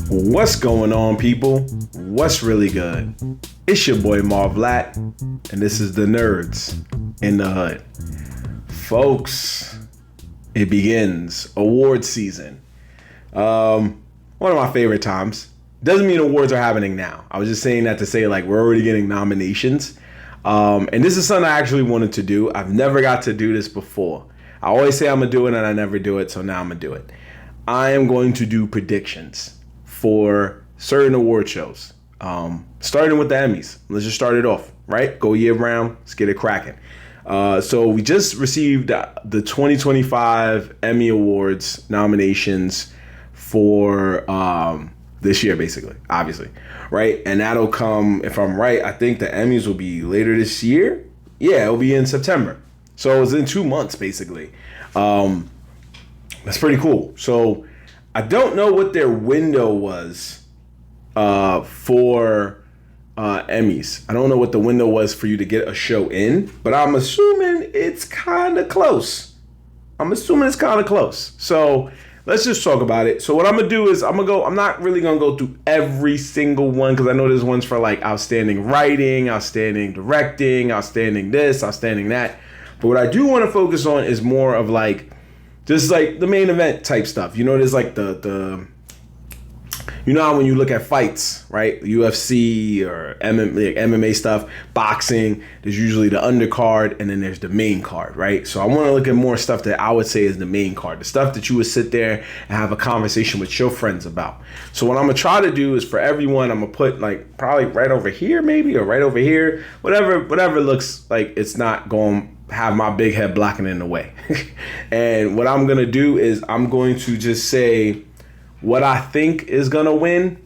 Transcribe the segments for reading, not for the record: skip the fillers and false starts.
What's going on, people? What's really good? It's your boy Marv, and this is the Nerds in the Hood. Folks, it begins. Award season. One of my favorite times. Doesn't mean awards are happening now. I was just saying that to say, like, we're already getting nominations. And this is something I actually wanted to do. I've never got to do this before. I always say I'm going to do it and I never do it, so now I'm going to do it. I am going to do predictions for certain award shows, starting with the Emmys. Let's just start it off, right? Go year round. Let's get it cracking. So we just received the 2025 Emmy Awards nominations for this year, basically, obviously, right? And that'll come, if I'm right, I think the Emmys will be later this year. Yeah, it'll be in September. So it's in 2 months, basically. That's pretty cool. So I don't know what their window was for Emmys. I don't know what the window was for you to get a show in, but I'm assuming it's kind of close. So let's just talk about it. So what I'm going to do is I'm not really going to go through every single one because I know there's ones for like outstanding writing, outstanding directing, outstanding this, outstanding that. But what I do want to focus on is more of like, just like the main event type stuff. You know, there's like the you know how when you look at fights, right? UFC or MMA stuff, boxing, there's usually the undercard and then there's the main card, right? So I want to look at more stuff that I would say is the main card, the stuff that you would sit there and have a conversation with your friends about. So what I'm going to try to do is for everyone, I'm going to put like probably right over here maybe, or right over here, whatever looks like it's not going to have my big head blocking it in the way. And what I'm going to do is I'm going to just say what I think is going to win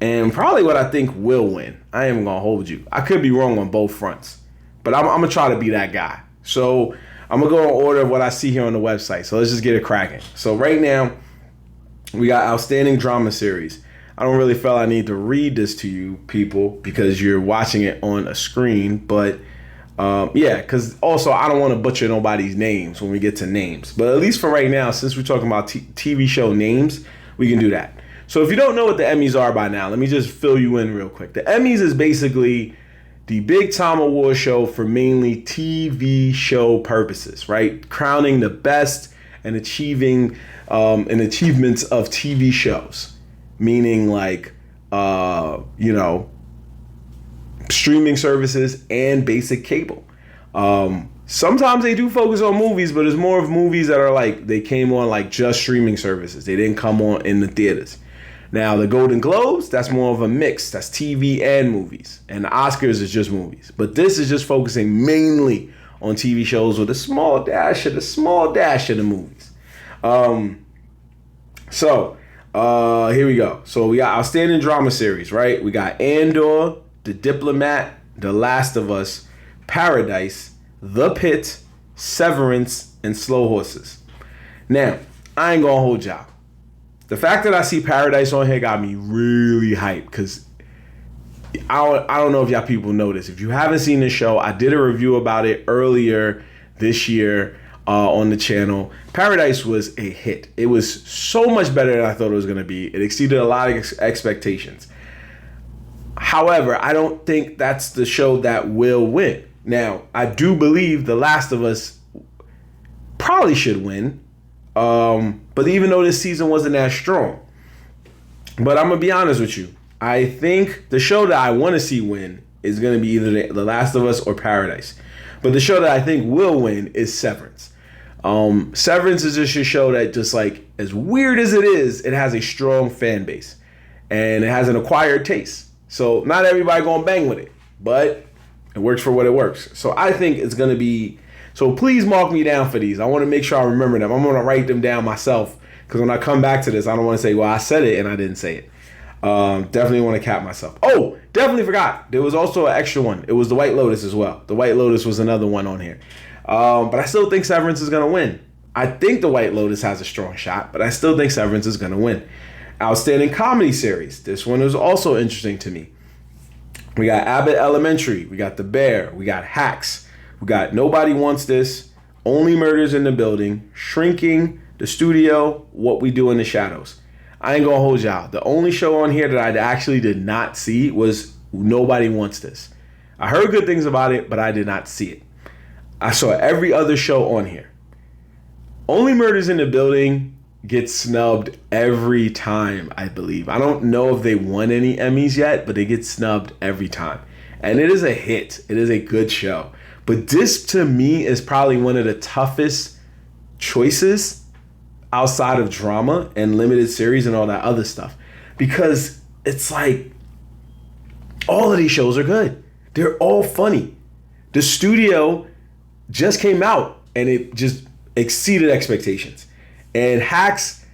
and probably what I think will win. I ain't even going to hold you. I could be wrong on both fronts, but I'm going to try to be that guy. So I'm going to go in order of what I see here on the website. So let's just get it cracking. So right now we got Outstanding Drama Series. I don't really feel I need to read this to you people because you're watching it on a screen, but because also I don't want to butcher nobody's names when we get to names. But at least for right now, since we're talking about TV show names, we can do that. So if you don't know what the Emmys are by now, let me just fill you in real quick. The Emmys is basically the big time award show for mainly TV show purposes, right? Crowning the best and achieving and achievements of TV shows. Meaning like, streaming services and basic cable. Sometimes they do focus on movies, but it's more of movies that are like they came on like just streaming services. They didn't come on in the theaters. Now the Golden Globes, that's more of a mix. That's TV and movies. And the Oscars is just movies. But this is just focusing mainly on TV shows with a small dash of the movies. Here we go. So we got Outstanding Drama Series, right? We got Andor, The Diplomat, The Last of Us, Paradise, The Pit, Severance, and Slow Horses. Now, I ain't gonna hold y'all. The fact that I see Paradise on here got me really hyped because I don't know if y'all people know this. If you haven't seen this show, I did a review about it earlier this year on the channel. Paradise was a hit. It was so much better than I thought it was gonna be. It exceeded a lot of expectations. However, I don't think that's the show that will win. Now, I do believe The Last of Us probably should win. But even though this season wasn't that strong. But I'm going to be honest with you. I think the show that I want to see win is going to be either The Last of Us or Paradise. But the show that I think will win is Severance. Severance is just a show that just like, as weird as it is, it has a strong fan base. And it has an acquired taste. So not everybody gonna bang with it, but it works for what it works. So I think it's gonna be, so please mark me down for these. I wanna make sure I remember them. I'm gonna write them down myself because when I come back to this, I don't wanna say, well, I said it and I didn't say it. Definitely wanna cap myself. Oh, definitely forgot. There was also an extra one. It was The White Lotus as well. The White Lotus was another one on here. But I still think Severance is gonna win. I think The White Lotus has a strong shot, but I still think Severance is gonna win. Outstanding Comedy Series. This one was also interesting to me. We got Abbott Elementary. We got The Bear. We got Hacks. We got Nobody Wants This. Only Murders in the Building, Shrinking, The Studio, What We Do in the Shadows. I ain't gonna hold y'all. The only show on here that I actually did not see was Nobody Wants This. I heard good things about it, but I did not see it. I saw every other show on here. Only Murders in the Building gets snubbed every time, I believe. I don't know if they won any Emmys yet, but they get snubbed every time. And it is a hit. It is a good show. But this, to me, is probably one of the toughest choices outside of drama and limited series and all that other stuff. Because it's like, all of these shows are good. They're all funny. The Studio just came out and it just exceeded expectations. And Hacks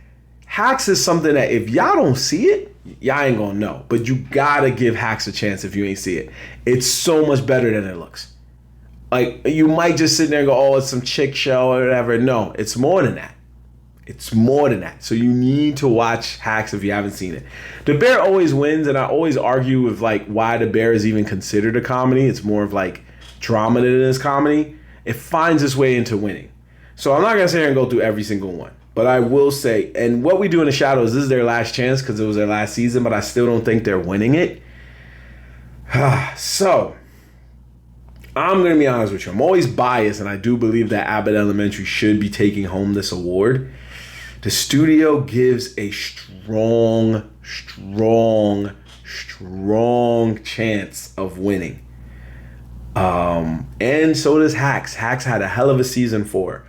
is something that if y'all don't see it, y'all ain't gonna know. But you gotta give Hacks a chance if you ain't see it. It's so much better than it looks. Like, you might just sit there and go, oh, it's some chick show or whatever. No, it's more than that. It's more than that. So you need to watch Hacks if you haven't seen it. The Bear always wins, and I always argue with like why The Bear is even considered a comedy. It's more of like drama than it is comedy. It finds its way into winning. So I'm not gonna sit here and go through every single one. But I will say, and What We Do in the Shadows, this is their last chance because it was their last season, but I still don't think they're winning it. So, I'm going to be honest with you. I'm always biased, and I do believe that Abbott Elementary should be taking home this award. The Studio gives a strong chance of winning. And so does Hacks. Hacks had a hell of a season 4.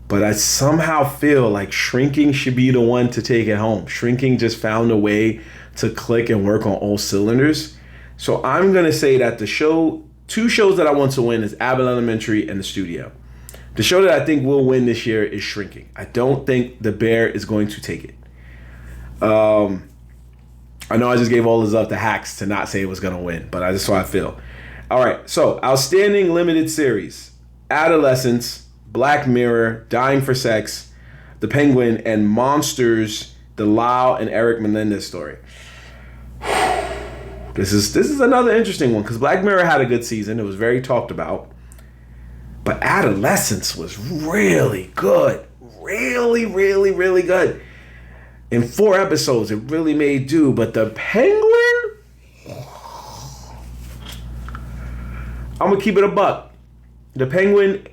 But I somehow feel like Shrinking should be the one to take it home. Shrinking just found a way to click and work on all cylinders. So I'm going to say that the show, 2 shows that I want to win is Abbott Elementary and The Studio. The show that I think will win this year is Shrinking. I don't think The Bear is going to take it. I know I just gave all this up to Hacks to not say it was going to win, but that's how I feel. All right, so Outstanding Limited Series, Adolescence, Black Mirror, Dying for Sex, The Penguin, and Monsters, the Lyle and Eric Menendez story. This is another interesting one because Black Mirror had a good season. It was very talked about. But Adolescence was really good. Really, really, really good. In 4 episodes, it really made do. But The Penguin? I'm going to keep it a buck. The Penguin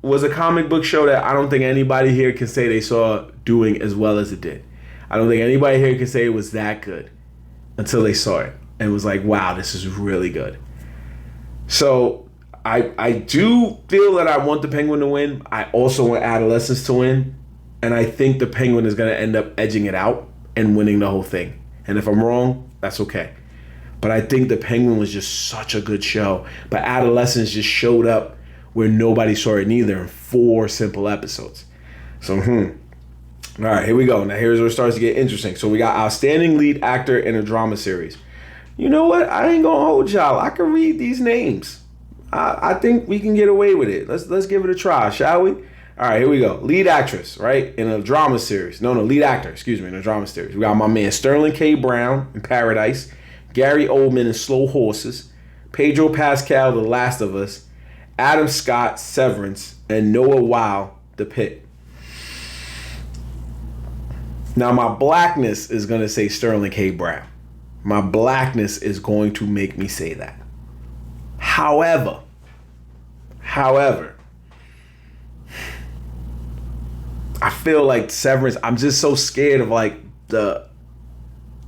was a comic book show that I don't think anybody here can say they saw doing as well as it did. I don't think anybody here can say it was that good until they saw it and was like, wow, this is really good. So I do feel that I want The Penguin to win. I also want Adolescence to win. And I think The Penguin is going to end up edging it out and winning the whole thing. And if I'm wrong, that's okay. But I think The Penguin was just such a good show. But Adolescence just showed up where nobody saw it neither in 4 simple episodes. So, All right, here we go. Now, here's where it starts to get interesting. So, we got Outstanding Lead Actor in a Drama Series. You know what? I ain't going to hold y'all. I can read these names. I think we can get away with it. Let's give it a try, shall we? All right, here we go. Lead actress, right, in a drama series. No, lead actor, in a drama series. We got my man Sterling K. Brown in Paradise, Gary Oldman in Slow Horses, Pedro Pascal, The Last of Us, Adam Scott, Severance, and Noah Weil, The Pit. Now, my blackness is going to say Sterling K. Brown. My blackness is going to make me say that. However, I feel like Severance, I'm just so scared of like the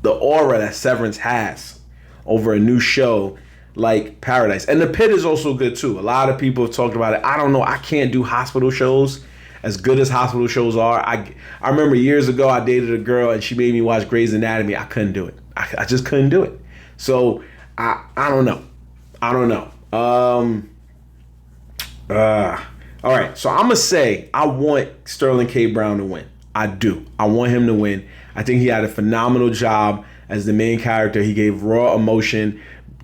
aura that Severance has over a new show like Paradise. And The Pit is also good too. A lot of people have talked about it. I don't know. I can't do hospital shows as good as hospital shows are. I remember years ago I dated a girl and she made me watch Grey's Anatomy. I couldn't do it. I just couldn't do it. So I don't know. All right, so I'm going to say I want Sterling K. Brown to win. I do. I want him to win. I think he had a phenomenal job as the main character. He gave raw emotion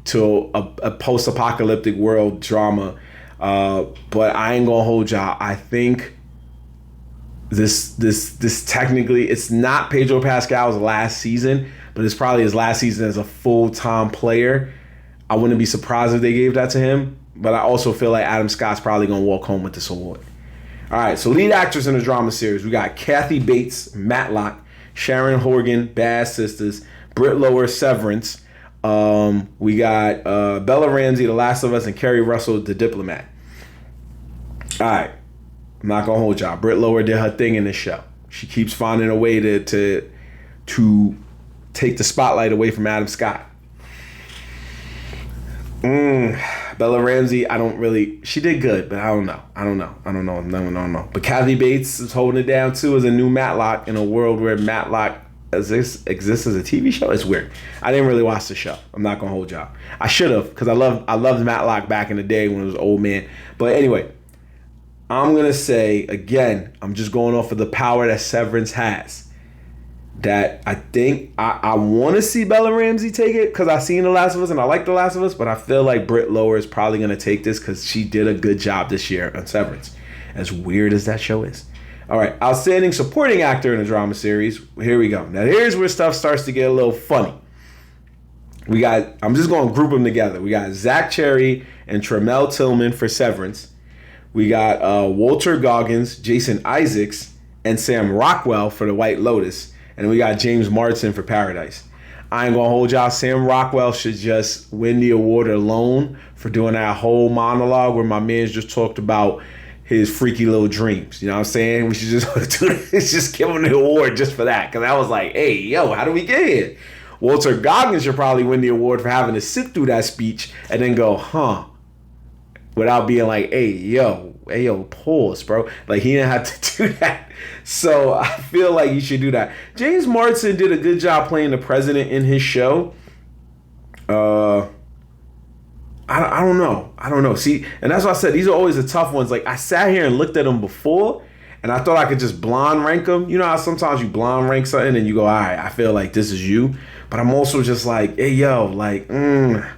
to a post-apocalyptic world drama. But I ain't going to hold y'all. I think this technically, it's not Pedro Pascal's last season, but it's probably his last season as a full-time player. I wouldn't be surprised if they gave that to him, but I also feel like Adam Scott's probably going to walk home with this award. All right, so lead actress in the drama series, we got Kathy Bates, Matlock, Sharon Horgan, Bad Sisters, Britt Lower, Severance. We got Bella Ramsey, The Last of Us, and Kerry Russell, The Diplomat. All right, I'm not gonna hold y'all. Britt Lower did her thing in this show. She keeps finding a way to take the spotlight away from Adam Scott. Bella Ramsey, she did good, but I don't know. But Kathy Bates is holding it down too as a new Matlock in a world where Matlock exists as a TV show. It's weird. I didn't really watch the show. I'm not gonna hold y'all. I should have, because I loved Matlock back in the day when it was old man. But anyway, I'm gonna say again, I'm just going off of the power that Severance has. That I think I want to see Bella Ramsey take it because I've seen The Last of Us and I like The Last of Us, but I feel like Britt Lower is probably going to take this because she did a good job this year on Severance, as weird as that show is. All right, outstanding supporting actor in a drama series. Here we go. Now here's where stuff starts to get a little funny. I'm just going to group them together. We got Zach Cherry and Tremel Tillman for Severance. We got Walter Goggins, Jason Isaacs, and Sam Rockwell for The White Lotus. And we got James Marsden for Paradise. I ain't gonna hold y'all. Sam Rockwell should just win the award alone for doing that whole monologue where my man's just talked about his freaky little dreams. You know what I'm saying? We should just give him the award just for that. Because I was like, hey, yo, how do we get here? Walter Goggins should probably win the award for having to sit through that speech and then go, without being like, hey, yo, pause, bro. Like, he didn't have to do that. So I feel like you should do that. James Marsden did a good job playing the president in his show. I don't know. See, and that's why I said these are always the tough ones. Like, I sat here and looked at them before, and I thought I could just blonde rank them. You know how sometimes you blonde rank something and you go, all right, I feel like this is you. But I'm also just like, hey, yo, like, Tremel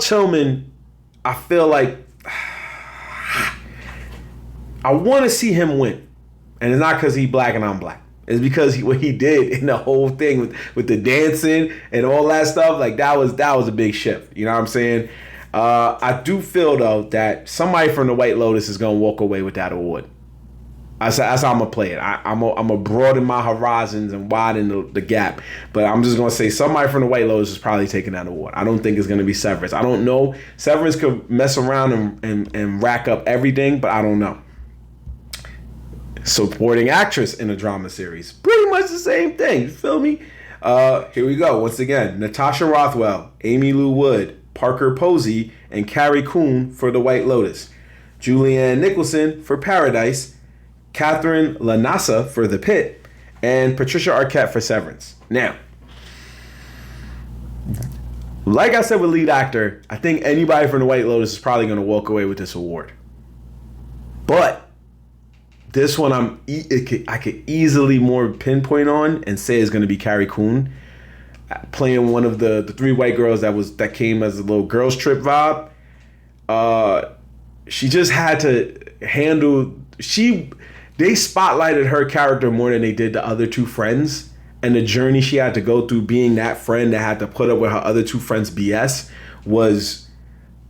Tillman, I feel like I want to see him win. And it's not because he's black and I'm black. It's because what he did in the whole thing with the dancing and all that stuff, like that was a big shift. You know what I'm saying? I do feel, though, that somebody from The White Lotus is going to walk away with that award. That's how I'm going to play it. I'm going to broaden my horizons and widen the gap. But I'm just going to say somebody from The White Lotus is probably taking that award. I don't think it's going to be Severance. I don't know. Severance could mess around and rack up everything, but I don't know. Supporting actress in a drama series. Pretty much the same thing. You feel me? Here we go. Once again, Natasha Rothwell, Amy Lou Wood, Parker Posey, and Carrie Coon for The White Lotus. Julianne Nicholson for Paradise. Catherine Lanassa for The Pit. And Patricia Arquette for Severance. Now, like I said with lead actor, I think anybody from The White Lotus is probably going to walk away with this award. But this one I could easily more pinpoint on and say is going to be Carrie Coon playing one of the three white girls that came as a little girls trip vibe. She just had to handle. They spotlighted her character more than they did the other two friends, and the journey she had to go through being that friend that had to put up with her other two friends' BS was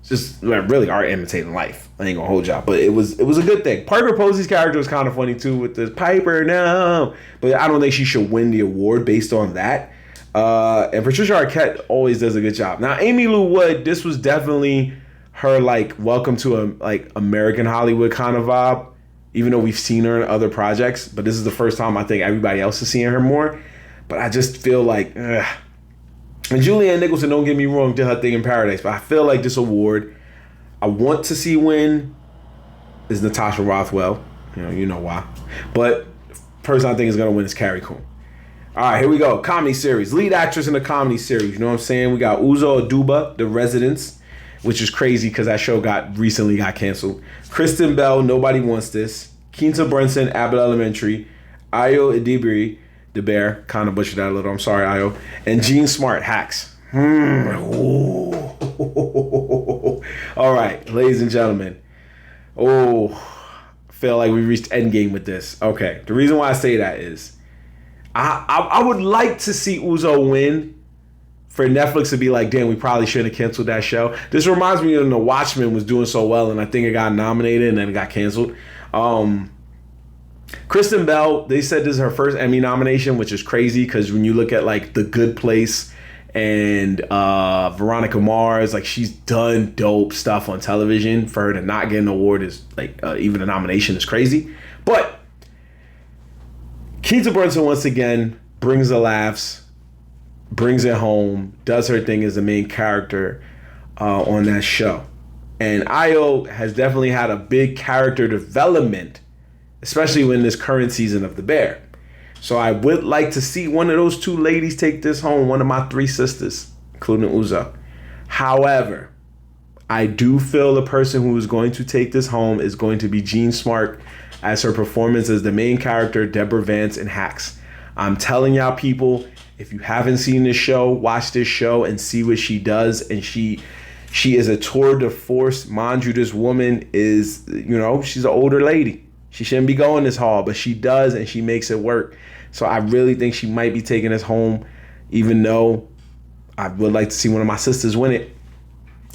just really art imitating life. I ain't gonna hold y'all, but it was a good thing. Parker Posey's character was kind of funny too with the Piper, no, but I don't think she should win the award based on that. And Patricia Arquette always does a good job. Now, Amy Lou Wood, this was definitely her like welcome to a like American Hollywood kind of vibe, even though we've seen her in other projects. But this is the first time I think everybody else is seeing her more. But I just feel like, and Julianne Nicholson, don't get me wrong, did her thing in Paradise, but I feel like this award I want to see win is Natasha Rothwell. You know why. But person I think is going to win is Carrie Coon. All right, here we go. Comedy series. Lead actress in a comedy series. You know what I'm saying? We got Uzo Aduba, The Residents, which is crazy because that show recently got canceled. Kristen Bell, Nobody Wants This. Quinta Brunson, Abbott Elementary. Ayo Edebiri, The Bear. Kind of butchered that a little. I'm sorry, Ayo. And Jean Smart, Hacks. All right, ladies and gentlemen. I feel like we reached endgame with this. Okay, the reason why I say that is I would like to see Uzo win for Netflix to be like, damn, we probably should have canceled that show. This reminds me of when The Watchmen was doing so well and I think it got nominated and then it got canceled. Kristen Bell, they said this is her first Emmy nomination, which is crazy because when you look at like The Good Place and Veronica Mars, like she's done dope stuff on television. For her to not get an award is like even a nomination is crazy. But Keita Brunson once again brings the laughs, brings it home, does her thing as the main character on that show. And Io has definitely had a big character development, especially in this current season of The Bear. So I would like to see one of those two ladies take this home, one of my three sisters, including Uzo. However, I do feel the person who is going to take this home is going to be Jean Smart as her performance as the main character, Deborah Vance in Hacks. I'm telling y'all people, if you haven't seen this show, watch this show and see what she does. And she is a tour de force. Mind you, this woman is, she's an older lady. She shouldn't be going this hard, but she does, and she makes it work. So I really think she might be taking us home, even though I would like to see one of my sisters win it.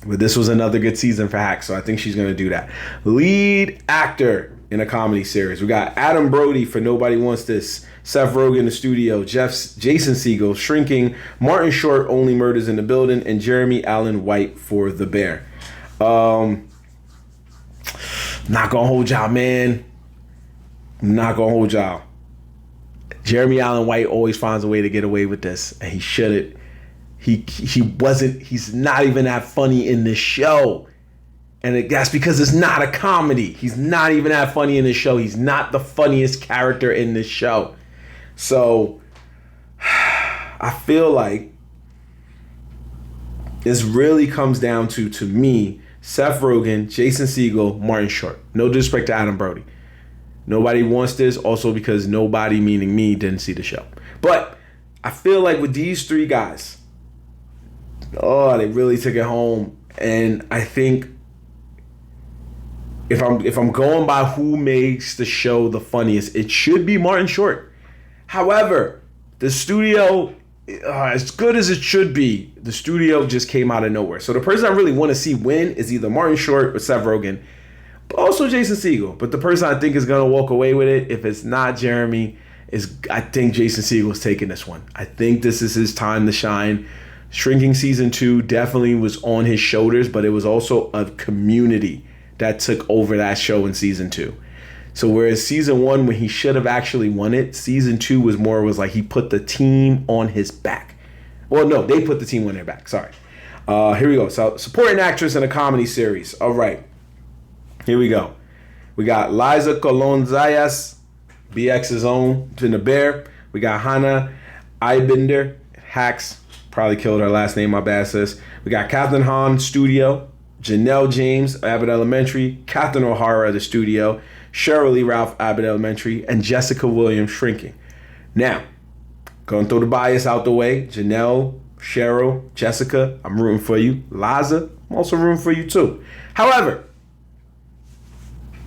But this was another good season for Hacks, so I think she's going to do that. Lead actor in a comedy series. We got Adam Brody for Nobody Wants This, Seth Rogen in the studio, Jason Segel, Shrinking, Martin Short, Only Murders in the Building, and Jeremy Allen White for The Bear. Not gonna hold y'all, man. Not gonna hold y'all. Jeremy Allen White always finds a way to get away with this, and he shouldn't. He's not even that funny in this show. And that's because it's not a comedy. He's not even that funny in this show. He's not the funniest character in this show. So I feel like this really comes down to me, Seth Rogen, Jason Segel, Martin Short. No disrespect to Adam Brody. Nobody wants this, also because nobody, meaning me, didn't see the show. But I feel like with these three guys, they really took it home. And I think if I'm going by who makes the show the funniest, it should be Martin Short. However, the studio, as good as it should be, the studio just came out of nowhere. So the person I really want to see win is either Martin Short or Seth Rogen, but also Jason Segel. But the person I think is going to walk away with it, if it's not Jeremy, I think Jason Segel is taking this one. I think this is his time to shine. Shrinking season 2 definitely was on his shoulders, but it was also a community that took over that show in season 2. So whereas season 1, when he should have actually won it, season 2 was like he put the team on his back. Well, no, they put the team on their back. Sorry. Here we go. So supporting actress in a comedy series. All right. Here we go. We got Liza Colon-Zayas, BX's own, in The Bear. We got Hannah Eibinder, Hacks. Probably killed her last name, my bad sis. We got Catherine Hahn, Studio. Janelle James, Abbott Elementary. Catherine O'Hara, The Studio. Cheryl Lee Ralph, Abbott Elementary. And Jessica Williams, Shrinking. Now, gonna throw the bias out the way. Janelle, Cheryl, Jessica, I'm rooting for you. Liza, I'm also rooting for you too. However,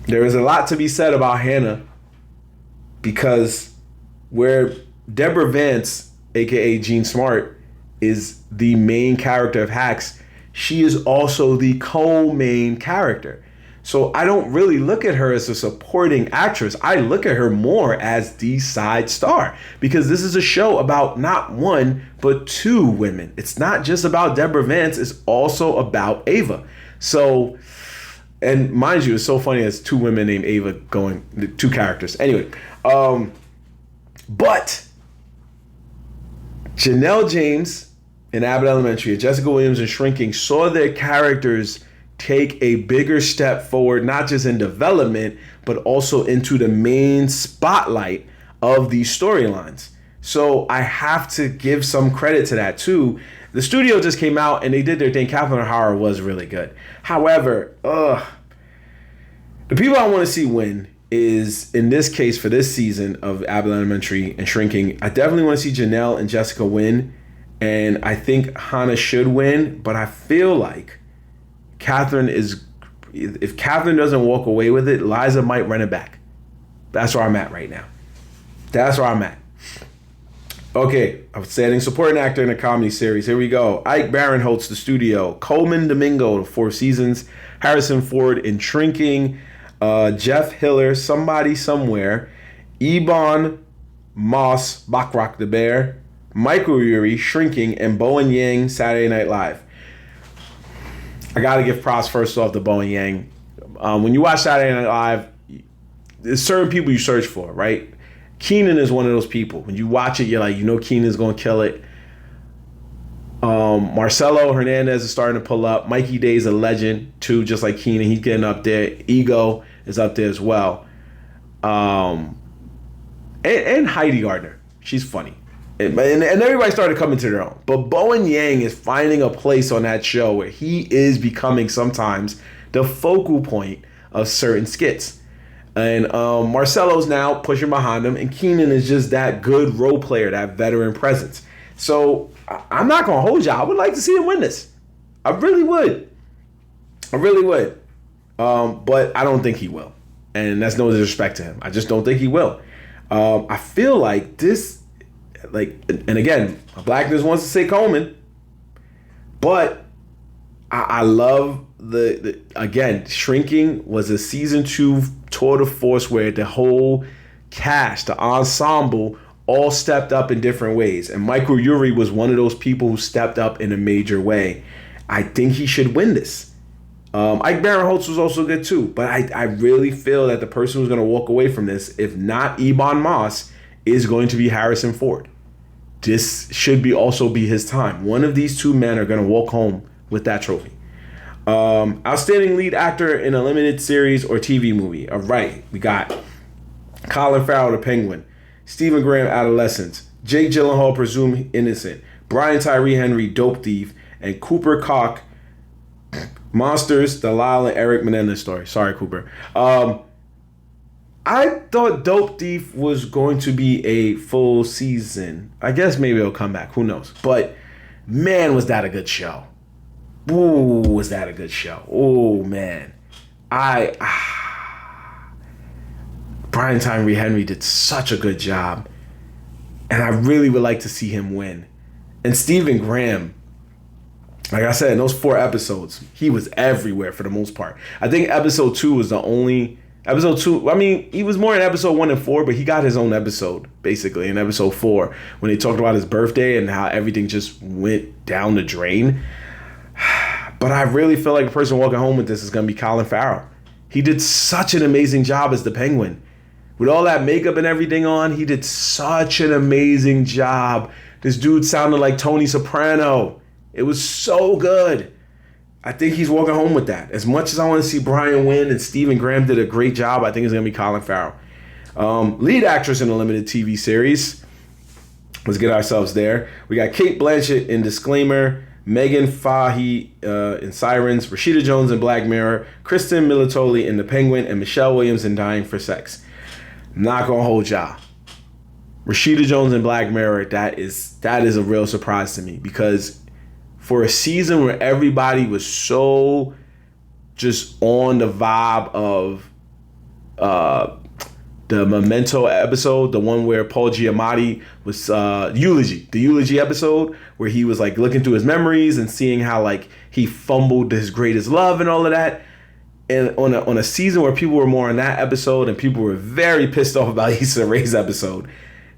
there is a lot to be said about Hannah, because where Deborah Vance, aka Jean Smart, is the main character of Hacks, she is also the co-main character. So I don't really look at her as a supporting actress. I look at her more as the side star, because this is a show about not one, but two women. It's not just about Deborah Vance, it's also about Ava. So, and mind you, it's so funny as two women named Ava going, two characters. Anyway, but Janelle James in Abbott Elementary and Jessica Williams in Shrinking saw their characters take a bigger step forward, not just in development, but also into the main spotlight of these storylines. So I have to give some credit to that too. The studio just came out and they did their thing. Catherine O'Hara was really good. However, the people I want to see win is, in this case, for this season of Abbott Elementary and Shrinking, I definitely want to see Janelle and Jessica win. And I think Hannah should win, but I feel like if Catherine doesn't walk away with it, Liza might run it back. That's where I'm at right now. That's where I'm at. Okay, outstanding supporting actor in a comedy series. Here we go. Ike Barinholtz, The Studio. Coleman Domingo, The Four Seasons. Harrison Ford in Shrinking. Jeff Hiller, Somebody Somewhere, Ebon Moss, Backrack the Bear, Michael Urie, Shrinking, and Bowen Yang, Saturday Night Live. I gotta give props first off to Bowen Yang. When you watch Saturday Night Live, there's certain people you search for, right? Keenan is one of those people. When you watch it, you're like, you know Keenan's gonna kill it. Marcelo Hernandez is starting to pull up. Mikey Day is a legend too, just like Keenan. He's getting up there. Ego is up there as well. And Heidi Gardner. She's funny. And everybody started coming to their own. But Bowen Yang is finding a place on that show where he is becoming sometimes the focal point of certain skits. And Marcelo's now pushing behind him, and Keenan is just that good role player, that veteran presence. So I'm not going to hold you. I would like to see him win this. I really would. But I don't think he will. And that's no disrespect to him. I just don't think he will. I feel like this, and again, Blackness wants to say Coleman, but I love again, Shrinking was a season 2 tour de force where the whole cast, the ensemble, all stepped up in different ways. And Michael Urie was one of those people who stepped up in a major way. I think he should win this. Ike Barinholtz was also good too, but I really feel that the person who's going to walk away from this, if not Ebon Moss, is going to be Harrison Ford. This should also be his time. One of these two men are going to walk home with that trophy. Outstanding lead actor in a limited series or TV movie. All right, we got Colin Farrell, The Penguin, Stephen Graham, Adolescence, Jake Gyllenhaal, Presumed Innocent, Brian Tyree Henry, Dope Thief, and Cooper Koch, Monsters, the Lyle and Eric Menendez story. Sorry, Cooper. I thought Dope Thief was going to be a full season. I guess maybe it'll come back. Who knows? But man, was that a good show. Ooh, was that a good show. Oh, man. Brian Tyree Henry did such a good job. And I really would like to see him win. And Stephen Graham, like I said, in those 4 episodes, he was everywhere for the most part. I think episode 2 was the only... Episode 2, I mean, he was more in episode 1 and 4, but he got his own episode, basically, in episode 4, when they talked about his birthday and how everything just went down the drain. But I really feel like the person walking home with this is going to be Colin Farrell. He did such an amazing job as the Penguin. With all that makeup and everything on, he did such an amazing job. This dude sounded like Tony Soprano. It was so good. I think he's walking home with that. As much as I want to see Brian win and Stephen Graham did a great job, I think it's going to be Colin Farrell. Lead actress in a limited TV series. Let's get ourselves there. We got Cate Blanchett in Disclaimer, Megan Fahey in Sirens, Rashida Jones in Black Mirror, Kristen Militoli in The Penguin, and Michelle Williams in Dying for Sex. I'm not going to hold y'all. Rashida Jones in Black Mirror, that is a real surprise to me, because for a season where everybody was so just on the vibe of the Memento episode, the one where Paul Giamatti was the eulogy episode, where he was like looking through his memories and seeing how like he fumbled his greatest love and all of that. And on a season where people were more on that episode and people were very pissed off about Issa Rae's episode,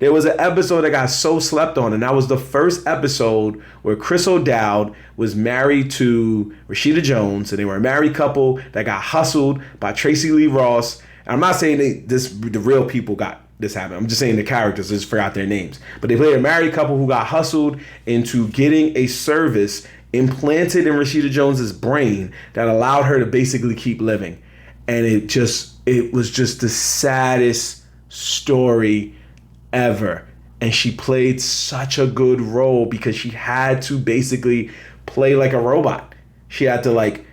there was an episode that got so slept on, and that was the first episode where Chris O'Dowd was married to Rashida Jones, and they were a married couple that got hustled by Tracy Lee Ross. And I'm not saying the real people got this happen. I'm just saying the characters. I just forgot their names. But they played a married couple who got hustled into getting a service implanted in Rashida Jones's brain that allowed her to basically keep living. And it was just the saddest story ever. And she played such a good role because she had to basically play like a robot. She had to like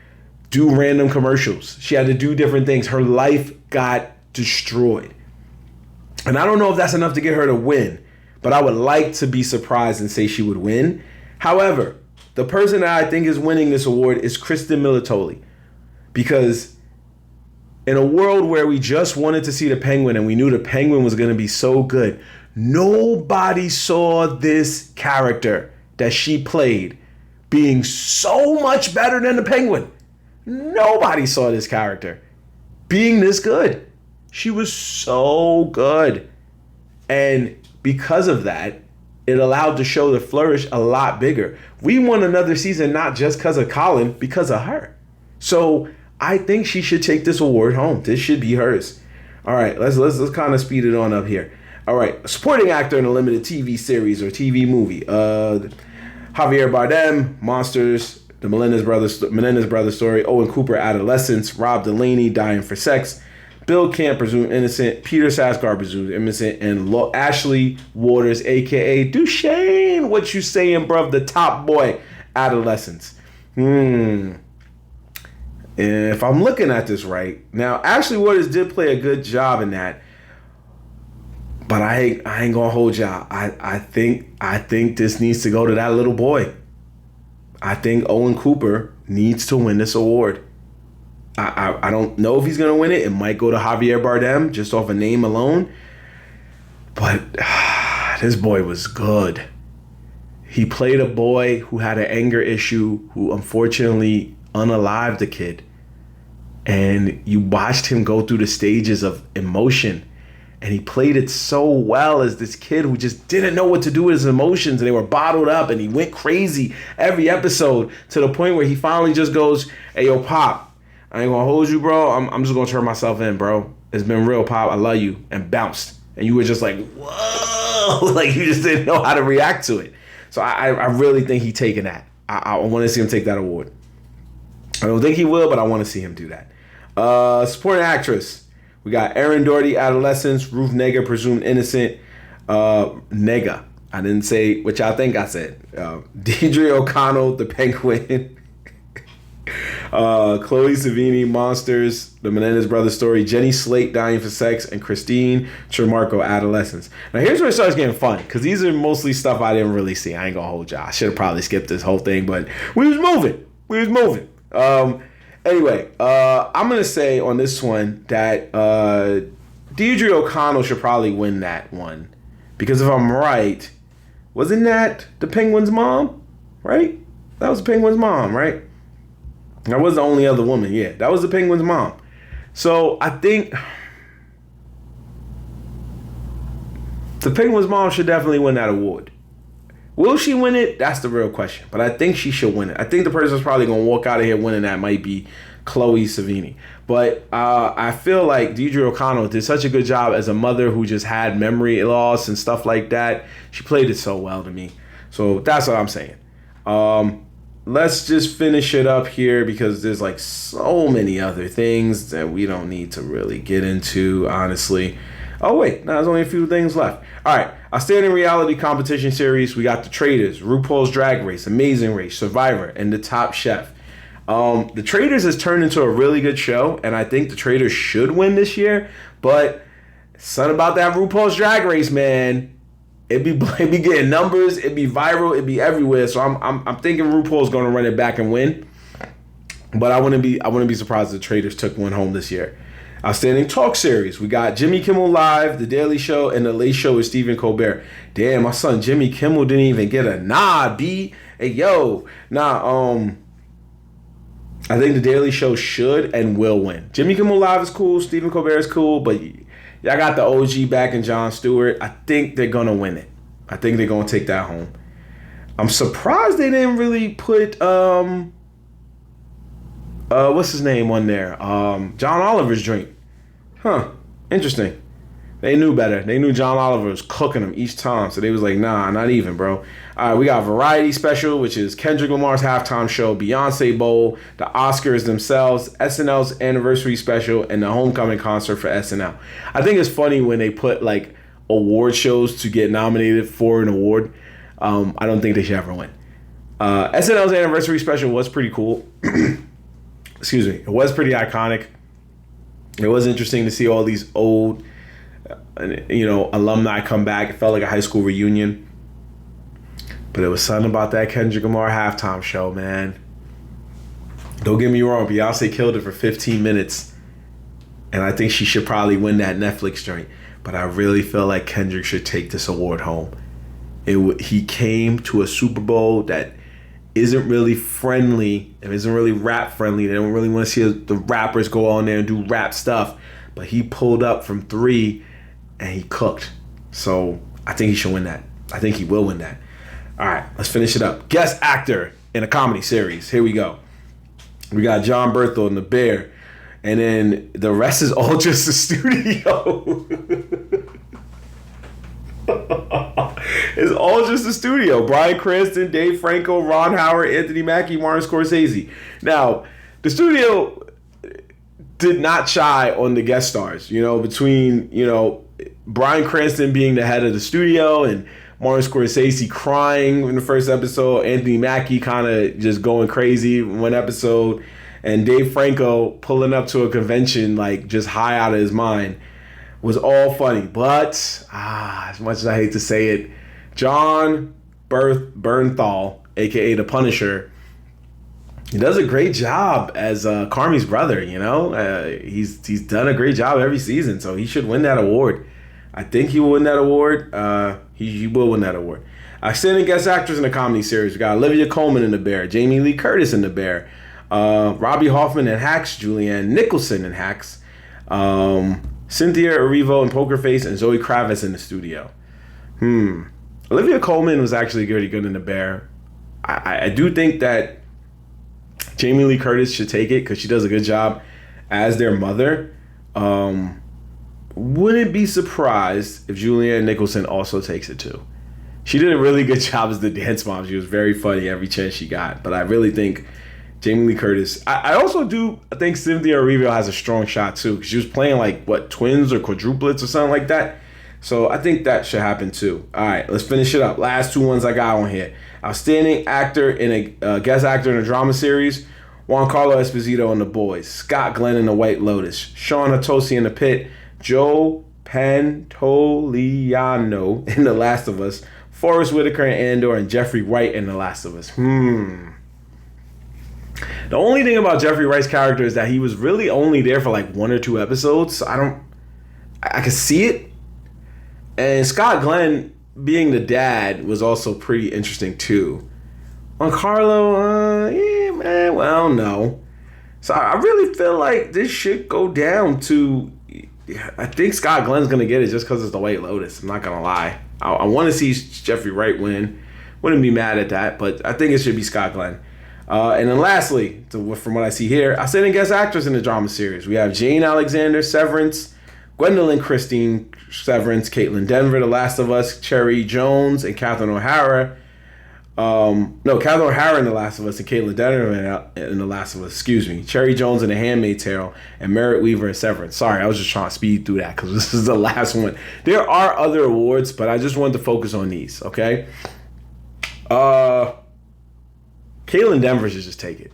do random commercials. She had to do different things. Her life got destroyed. And I don't know if that's enough to get her to win, but I would like to be surprised and say she would win. However, the person that I think is winning this award is Kristen Militoli, because in a world where we just wanted to see the Penguin and we knew the Penguin was going to be so good, nobody saw this character that she played being so much better than the Penguin. Nobody saw this character. being this good. She was so good. And because of that, it allowed the show to flourish a lot bigger. We won another season not just because of Colin, because of her. So I think she should take this award home. This should be hers. All right, let's kind of speed it on up here. All right, supporting actor in a limited TV series or TV movie. Javier Bardem, Monsters, the Menendez Brothers story. Owen Cooper, Adolescence. Rob Delaney, Dying for Sex. Bill Camp, presumed innocent. Peter Sarsgaard, presumed innocent. And Ashley Waters, a.k.a. Duchesne. What you saying, bruv? The top boy, Adolescence. If I'm looking at this right. Now, Ashley Waters did play a good job in that. But I ain't gonna hold y'all. I think this needs to go to that little boy. I think Owen Cooper needs to win this award. I don't know if he's gonna win it. It might go to Javier Bardem just off a name alone. But this boy was good. He played a boy who had an anger issue, who unfortunately unalived the kid. And you watched him go through the stages of emotion. And he played it so well as this kid who just didn't know what to do with his emotions. And they were bottled up. And he went crazy every episode to the point where he finally just goes, hey, yo, Pop, I ain't going to hold you, bro. I'm just going to turn myself in, bro. It's been real, Pop. I love you. And bounced. And you were just like, whoa. Like, you just didn't know how to react to it. So I really think he's taking that. I want to see him take that award. I don't think he will, but I want to see him do that. Supporting actress. We got Erin Doherty, Adolescence. Ruth Negga, presumed innocent. Negga. I didn't say what y'all think I said. Deidre O'Connell, The Penguin. Chloe Savini, Monsters, The Menendez Brothers story. Jenny Slate, Dying for Sex. And Christine Tremarco, Adolescence. Now here's where it starts getting fun, because these are mostly stuff I didn't really see. I ain't gonna hold y'all. I should have probably skipped this whole thing, but we was moving. Anyway, I'm going to say on this one that Deidre O'Connell should probably win that one. Because if I'm right, wasn't that the Penguin's mom? Right? That was the Penguin's mom, right? That was the only other woman. Yeah, that was the Penguin's mom. So I think the Penguin's mom should definitely win that award. Will she win it? That's the real question. But I think she should win it. I think the person that's probably going to walk out of here winning that might be Chloe Savini. But I feel like Deidre O'Connell did such a good job as a mother who just had memory loss and stuff like that. She played it so well to me. So that's what I'm saying. Let's just finish it up here because there's like so many other things that we don't need to really get into, honestly. Oh, wait. No, there's only a few things left. All right. Outstanding reality competition series. We got The Traitors, RuPaul's Drag Race, Amazing Race, Survivor, and The Top Chef. The Traitors has turned into a really good show, and I think The Traitors should win this year. But something about that RuPaul's Drag Race, man. It be getting numbers. It be viral. It be everywhere. So I'm thinking RuPaul's going to run it back and win. But I wouldn't be surprised if The Traitors took one home this year. Outstanding talk series. We got Jimmy Kimmel Live, The Daily Show, and The Late Show with Stephen Colbert. Damn, my son Jimmy Kimmel didn't even get a nod, B. Hey, yo. I think The Daily Show should and will win. Jimmy Kimmel Live is cool. Stephen Colbert is cool. But y'all got the OG back in Jon Stewart. I think they're going to win it. I think they're going to take that home. I'm surprised they didn't really put... what's his name on there? John Oliver's drink. Huh. Interesting. They knew better. They knew John Oliver was cooking them each time. So they was like, nah, not even, bro. All right, we got Variety Special, which is Kendrick Lamar's halftime show, Beyonce Bowl, the Oscars themselves, SNL's anniversary special, and the homecoming concert for SNL. I think it's funny when they put like award shows to get nominated for an award. I don't think they should ever win. SNL's anniversary special was pretty cool. Excuse me. It was pretty iconic. It was interesting to see all these old, alumni come back. It felt like a high school reunion. But it was something about that Kendrick Lamar halftime show, man. Don't get me wrong. Beyonce killed it for 15 minutes. And I think she should probably win that Netflix joint. But I really feel like Kendrick should take this award home. He came to a Super Bowl that isn't really friendly. It isn't really rap friendly. They don't really want to see the rappers go on there and do rap stuff. But he pulled up from 3 and he cooked. So I think he should win that. I think he will win that. All right, let's finish it up. Guest actor in a comedy series. Here we go. We got John Berthel in The Bear. And then the rest is all just the studio. It's all just the studio. Bryan Cranston, Dave Franco, Ron Howard, Anthony Mackie, Martin Scorsese. Now, the studio did not shy on the guest stars. You know, between, you know, Bryan Cranston being the head of the studio and Martin Scorsese crying in the first episode, Anthony Mackie kind of just going crazy in one episode, and Dave Franco pulling up to a convention like just high out of his mind, was all funny. But as much as I hate to say it, John Bernthal, aka the Punisher, he does a great job as Carmi's brother. You know, he's done a great job every season, so he should win that award. I think he will win that award. He will win that award. Outstanding guest actors in a comedy series. We got Olivia Colman in The Bear, Jamie Lee Curtis in The Bear, Robbie Hoffman in Hacks, Julianne Nicholson in Hacks, Cynthia Erivo in Poker Face, and Zoe Kravitz in The Studio. Olivia Colman was actually pretty good in The Bear. I do think that Jamie Lee Curtis should take it because she does a good job as their mother. Wouldn't be surprised if Julianne Nicholson also takes it too. She did a really good job as the dance mom. She was very funny every chance she got. But I really think Jamie Lee Curtis. I also do think Cynthia Erivo has a strong shot too, because she was playing like twins or quadruplets or something like that. So I think that should happen too. All right, let's finish it up. Last 2 ones I got on here. Outstanding actor in a guest actor in a drama series. Juan Carlos Esposito in The Boys. Scott Glenn in The White Lotus. Sean Hatosi in The Pit. Joe Pantoliano in The Last of Us. Forrest Whitaker in Andor, and Jeffrey Wright in The Last of Us. The only thing about Jeffrey Wright's character is that he was really only there for like 1 or 2 episodes. So I could see it. And Scott Glenn being the dad was also pretty interesting too. On Carlo, yeah, man, well, no. So I really feel like this should go down to, I think Scott Glenn's going to get it just because it's The White Lotus. I'm not going to lie. I want to see Jeffrey Wright win. Wouldn't be mad at that, but I think it should be Scott Glenn. And then lastly, from what I see here, outstanding guest actors in the drama series. We have Jane Alexander, Severance, Gwendolyn Christine, Severance, Caitlin Denver, The Last of Us, Cherry Jones, and Catherine O'Hara. Catherine O'Hara in The Last of Us and Caitlin Denver in The Last of Us, excuse me. Cherry Jones in The Handmaid's Tale and Merritt Weaver in Severance. Sorry, I was just trying to speed through that because this is the last one. There are other awards, but I just wanted to focus on these, okay? Caitlin Denver should just take it.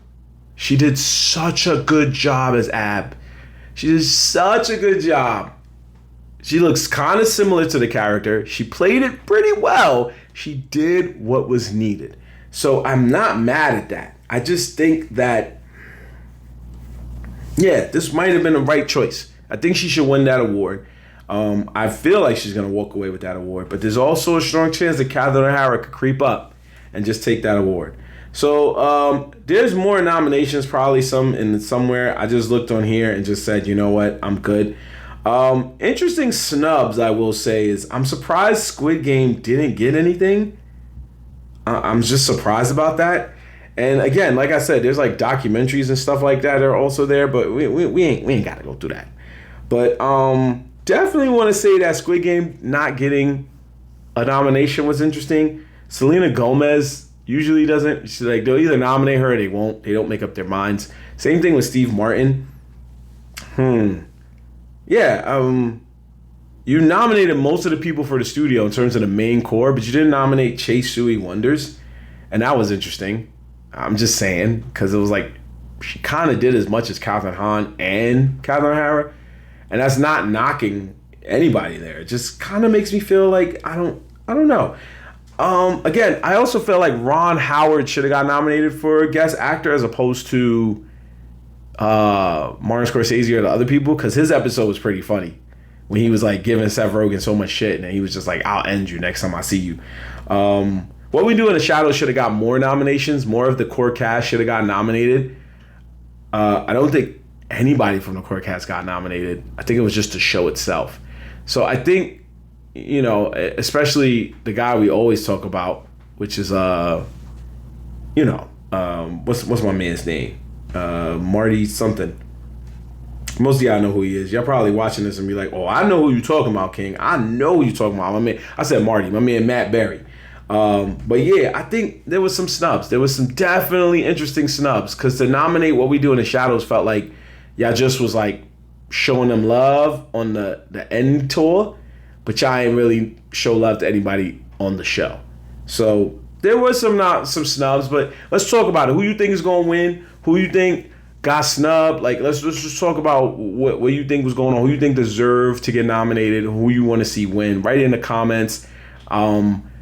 She did such a good job as Ab. She did such a good job. She looks kind of similar to the character. She played it pretty well. She did what was needed. So I'm not mad at that. I just think that, yeah, this might have been the right choice. I think she should win that award. I feel like she's going to walk away with that award. But there's also a strong chance that Catherine O'Hara could creep up and just take that award. So there's more nominations, probably some in somewhere. I just looked on here and just said, you know what, I'm good. Interesting snubs, I will say, is I'm surprised Squid Game didn't get anything. I'm just surprised about that. And again, like I said, there's like documentaries and stuff like that are also there, but we ain't got to go through that. But definitely want to say that Squid Game not getting a nomination was interesting. Selena Gomez usually doesn't. She's like, they'll either nominate her or they won't. They don't make up their minds. Same thing with Steve Martin. Yeah, you nominated most of the people for the studio in terms of the main core, but you didn't nominate Chase Sui Wonders, and that was interesting. I'm just saying, because it was like she kind of did as much as Catherine Hahn and Catherine O'Hara, and that's not knocking anybody there. It just kind of makes me feel like I don't know. Again, I also feel like Ron Howard should have got nominated for guest actor as opposed to Martin Scorsese or the other people, because his episode was pretty funny when he was like giving Seth Rogen so much shit and he was just like, I'll end you next time I see you. What What We Do in the Shadows should have got more nominations. More of the core cast should have got nominated. I don't think anybody from the core cast got nominated. I think it was just the show itself. So I think, you know, especially the guy we always talk about, which is what's my man's name? Marty something. Most of y'all know who he is. Y'all probably watching this and be like, "Oh, I know who you talking about, King. I know who you talking about." My man, I said Marty. My man Matt Berry. But yeah, I think there was some snubs. There was some definitely interesting snubs because to nominate What We Do in the Shadows felt like y'all just was like showing them love on the end tour, but y'all ain't really show love to anybody on the show. So there was some snubs, but let's talk about it. Who you think is gonna win? Who you think got snubbed? Like let's just talk about what you think was going on. Who you think deserved to get nominated? Who you want to see win? Write it in the comments.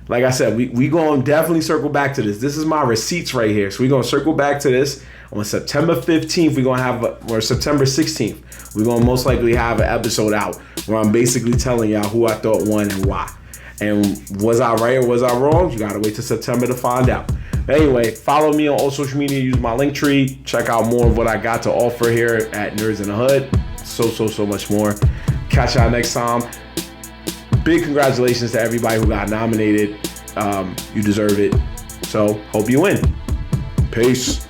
Like I said, we gonna definitely circle back to this. This is my receipts right here. So we're gonna circle back to this on September 15th. We're gonna have or September 16th. We're gonna most likely have an episode out where I'm basically telling y'all who I thought won and why. And was I right or was I wrong? You gotta wait till September to find out. Anyway, follow me on all social media. Use my link tree. Check out more of what I got to offer here at Nerds in the Hood. So much more. Catch y'all next time. Big congratulations to everybody who got nominated. You deserve it. So hope you win. Peace.